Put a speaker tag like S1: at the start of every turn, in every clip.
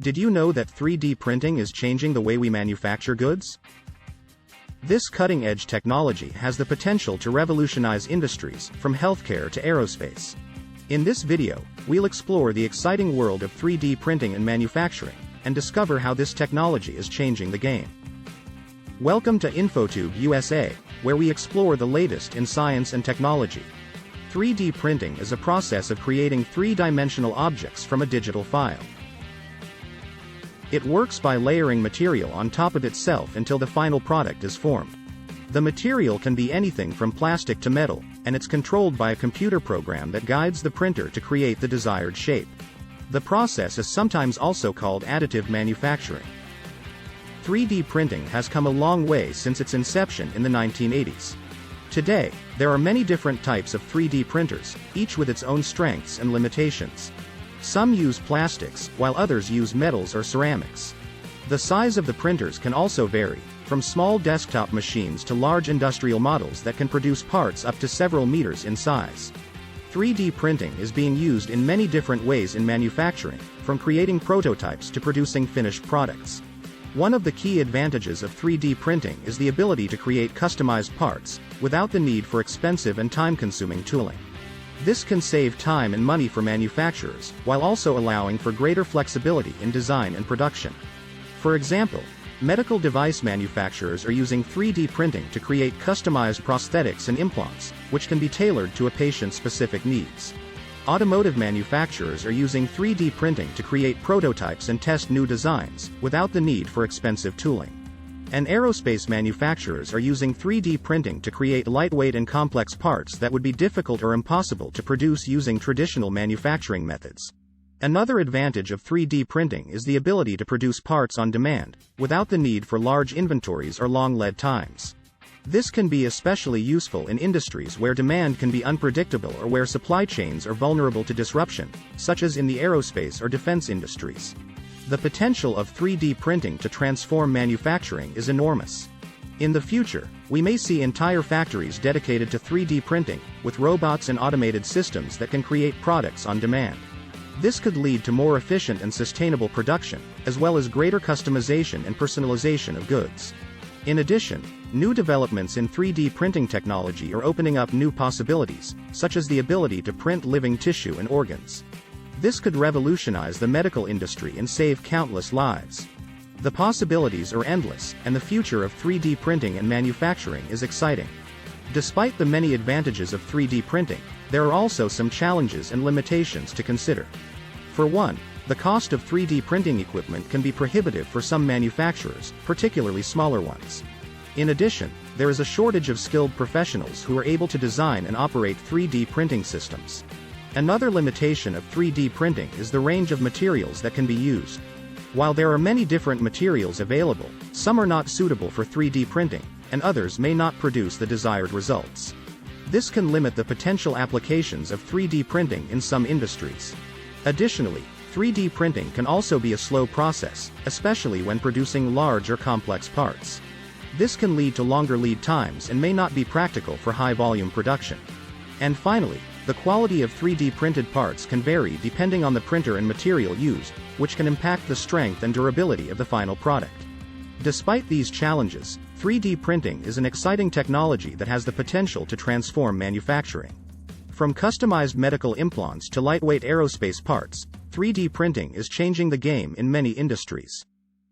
S1: Did you know that 3D printing is changing the way we manufacture goods? This cutting-edge technology has the potential to revolutionize industries, from healthcare to aerospace. In this video, we'll explore the exciting world of 3D printing and manufacturing, and discover how this technology is changing the game. Welcome to Infotube USA, where we explore the latest in science and technology. 3D printing is a process of creating three-dimensional objects from a digital file. It works by layering material on top of itself until the final product is formed. The material can be anything from plastic to metal, and it's controlled by a computer program that guides the printer to create the desired shape. The process is sometimes also called additive manufacturing. 3D printing has come a long way since its inception in the 1980s. Today, there are many different types of 3D printers, each with its own strengths and limitations. Some use plastics, while others use metals or ceramics. The size of the printers can also vary, from small desktop machines to large industrial models that can produce parts up to several meters in size. 3D printing is being used in many different ways in manufacturing, from creating prototypes to producing finished products. One of the key advantages of 3D printing is the ability to create customized parts, without the need for expensive and time-consuming tooling. This can save time and money for manufacturers, while also allowing for greater flexibility in design and production. For example, medical device manufacturers are using 3D printing to create customized prosthetics and implants, which can be tailored to a patient's specific needs. Automotive manufacturers are using 3D printing to create prototypes and test new designs, without the need for expensive tooling. And aerospace manufacturers are using 3D printing to create lightweight and complex parts that would be difficult or impossible to produce using traditional manufacturing methods. Another advantage of 3D printing is the ability to produce parts on demand, without the need for large inventories or long lead times. This can be especially useful in industries where demand can be unpredictable or where supply chains are vulnerable to disruption, such as in the aerospace or defense industries. The potential of 3D printing to transform manufacturing is enormous. In the future, we may see entire factories dedicated to 3D printing, with robots and automated systems that can create products on demand. This could lead to more efficient and sustainable production, as well as greater customization and personalization of goods. In addition, new developments in 3D printing technology are opening up new possibilities, such as the ability to print living tissue and organs. This could revolutionize the medical industry and save countless lives. The possibilities are endless, and the future of 3D printing and manufacturing is exciting. Despite the many advantages of 3D printing, there are also some challenges and limitations to consider. For one, the cost of 3D printing equipment can be prohibitive for some manufacturers, particularly smaller ones. In addition, there is a shortage of skilled professionals who are able to design and operate 3D printing systems. Another limitation of 3D printing is the range of materials that can be used. While there are many different materials available, some are not suitable for 3D printing, and others may not produce the desired results. This can limit the potential applications of 3D printing in some industries. Additionally, 3D printing can also be a slow process, especially when producing large or complex parts. This can lead to longer lead times and may not be practical for high-volume production. And finally, the quality of 3D printed parts can vary depending on the printer and material used, which can impact the strength and durability of the final product. Despite these challenges, 3D printing is an exciting technology that has the potential to transform manufacturing. From customized medical implants to lightweight aerospace parts, 3D printing is changing the game in many industries.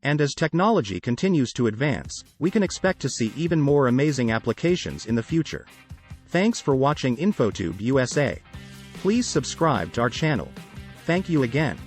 S1: And as technology continues to advance, we can expect to see even more amazing applications in the future. Thanks for watching Infotube USA. Please subscribe to our channel. Thank you again.